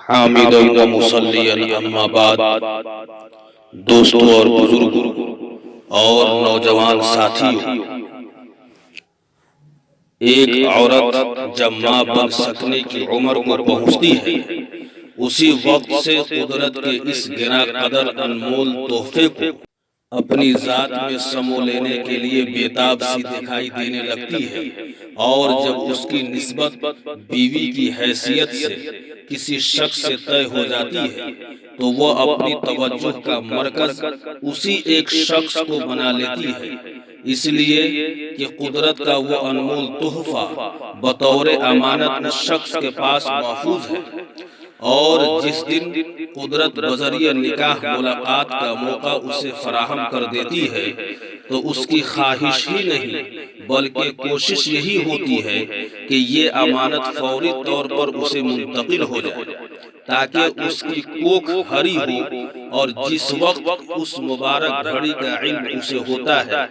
حامدا و مصلیا اما بعد، دوستوں اور بزرگوں اور نوجوان ساتھیوں، ایک عورت جب ماں بن سکنے کی عمر کو پہنچتی ہے، اسی وقت سے قدرت کے اس گراں قدر انمول تحفے کو اپنی ذات میں سمو لینے کے لیے بےتاب سی دکھائی دینے لگتی ہے، اور جب اس کی نسبت بیوی کی حیثیت سے کسی شخص سے طے ہو جاتی ہے تو وہ اپنی توجہ کا مرکز اسی ایک شخص کو بنا لیتی ہے، اس لیے کہ قدرت کا وہ انمول تحفہ بطور امانت اس شخص کے پاس محفوظ ہے، اور جس دن قدرت بذریعہ نکاح ملاقات کا موقع اسے فراہم کر دیتی ہے تو اس کی خواہش ہی نہیں بلکہ کوشش یہی ہوتی ہے کہ یہ امانت فوری طور پر اسے منتقل ہو جائے، تاکہ اس کی کوکھ ہری ہو، اور جس وقت اس مبارک گھڑی کا علم اسے ہوتا ہے،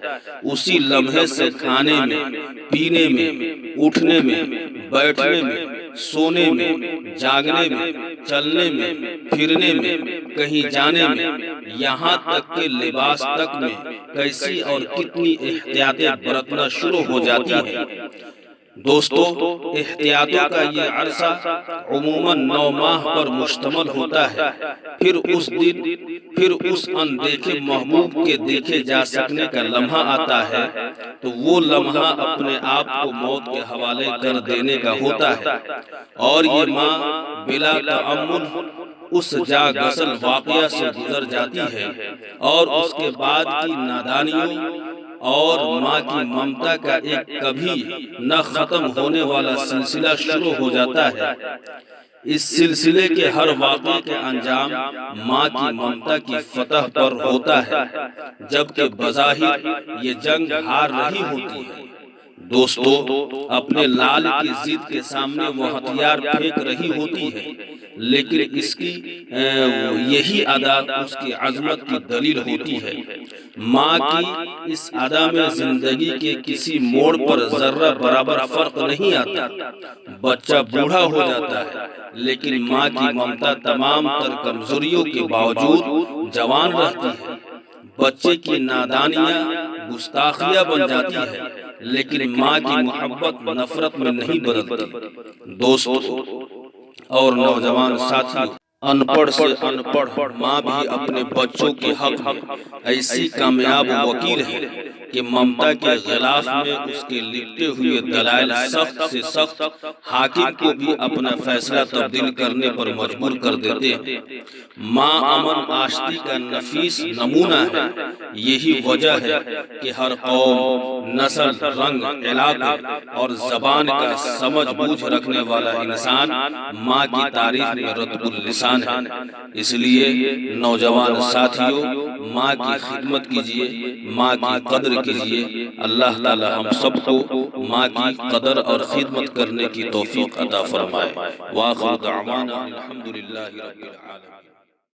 اسی لمحے سے کھانے میں، پینے میں، اٹھنے میں، بیٹھنے میں، سونے میں، جاگنے میں، چلنے میں، پھرنے میں، کہیں جانے میں، یہاں تک کہ لباس تک میں کیسی اور کتنی احتیاطیں برتنا شروع ہو جاتی ہیں۔ دوستو، احتیاطوں کا یہ عرصہ عموماً 9 ماہ پر مشتمل ہوتا ہے، پھر اس اندیکھے محبوب کے دیکھے جا سکنے کا لمحہ آتا ہے تو وہ لمحہ اپنے آپ کو موت کے حوالے کر دینے کا ہوتا ہے، اور یہ ماں بلا تأمل اس جا غسل واقعہ سے گزر جاتی ہے، اور اس کے بعد کی نادانیوں اور ماں کی ممتا کا ایک کبھی نہ ختم ہونے والا سلسلہ شروع ہو جاتا ہے۔ اس سلسلے کے ہر واقعے کے انجام ماں کی ممتا کی فتح پر ہوتا ہے، جبکہ بظاہر یہ جنگ ہار رہی ہوتی ہے۔ دوستو، اپنے لال کی ضد کے سامنے وہ ہتھیار پھینک رہی ہوتی ہے، لیکن اس کی یہی ادا اس کی عظمت کی دلیل ہوتی ہے۔ ماں کی اس ادا میں زندگی کے کسی موڑ پر ذرہ برابر فرق نہیں آتا۔ بچہ بوڑھا ہو جاتا ہے، لیکن ماں کی ممتا تمام تر کمزوریوں کے باوجود جوان رہتی ہے۔ بچے کی نادانیاں گستاخیاں بن جاتی ہے، لیکن ماں کی محبت نفرت میں نہیں بدلتی۔ دوستو اور نوجوان ساتھیوں، ان پڑھ سے ان پڑھ ماں بھی اپنے بچوں کے حق میں ایسی کامیاب وکیل ہے کہ ممتا کے غلاف میں اس کے لکھتے ہوئے دلائل سخت سے سخت حاکم کو بھی اپنا فیصلہ تبدیل کرنے پر مجبور کر دیتے ہیں۔ ماں امن آشتی کا نفیس نمونہ ہے۔ یہی وجہ ہے کہ ہر قوم، نسل، رنگ، علاقے اور زبان کا سمجھ بوجھ رکھنے والا انسان ماں کی تاریخ میں رتب اللسان ہے۔ اس لیے نوجوان ساتھیوں، ماں کی خدمت کیجئے، ماں کی قدر کیجئے۔ اللہ تعالی ہم سب کو ماں کی قدر اور خدمت کرنے کی توفیق عطا فرمائے۔ وآخر دعوانا الحمدللہ رب العالمین۔